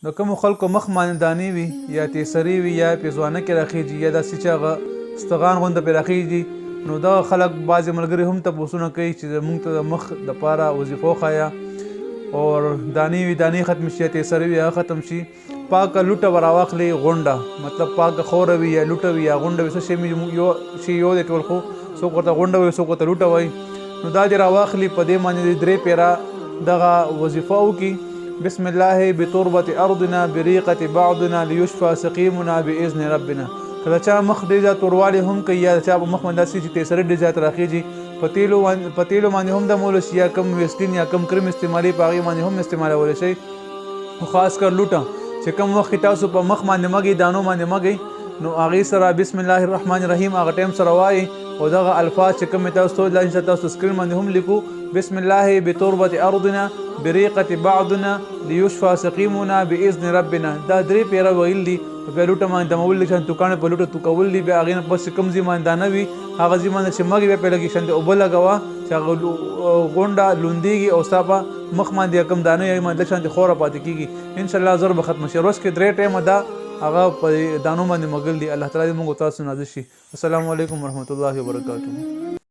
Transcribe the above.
د کومو خلکو مخ باندې دانې وي یا تیسري وي یا پیزوانه کې راخیږي یا داسې چې هغه ستغان غونده پرې راخیږي، نو دغه خلک بعضې ملګري هم تپوسونه کوي چې زموږ ته د مخ دپاره وظیفه وښایه اور دانې وي دانې ختم شي یا تیسري وي هغه ختم شي. پاکه لوټه به راواخلئ غونډه، مطلب پاکه خوره وي یا لوټه وي یا غونډه وي، څه شی یو شی یو دی ټول، خو څوک ورته غونډه وایي څوک ورته لوټه وایي. نو دا دې راواخلي، په دې باندې دې 3 پیره دغه وظیفه وکړي: بسم الله بتربة ارضنا بريقة بعضنا ليشفى سقيمنا باذن ربنا. کله چا مخ ډېر زیات توروالی هم کوي یا چا په مخ باندې داسې چې تیسري ډېر زیات راخیږي، په تیلو باندې هم دمولی شي یا کم ویسلین یا کم کریم استعمالي په هغې باندې هم استعمالولی شئ. خاص کر لوټه چې کوم وخت کې تاسو په مخ باندې مږئ دانو باندې مږئ، نو هغې سره بسم الله الرحمن الرحیم هغه ټایم سره وایي او دغه الفاظ چې کوم تاسو ته انشاء تاسو سکرین باندې هم لیکو: بسم الله بتربة ارضنا بريقة بعضنا ليشفى سقيمنا باذن ربنا. دا 3 پیره ویل دي. په لوټه باندې دمول دي، شان توکانې په لوټه توکول دي، بیا هغې نه پس کوم ځای باندې دانه وي هغه ځای باندې چې مږ بیا پې لګي شانتې اوبه لګوه چې هغه غونډه لوندېږي او ستا په مخ باندې کم دانه یا باندې شانتې خوره پاتې کېږي، انشاءالله زر به ختمه شي. ورځ کې 3 ټایمه دا هغه په دانو باندې مږل دي. الله تعالی دې موږ تاسو نازل شي. السلام علیکم ورحمة الله وبرکاته.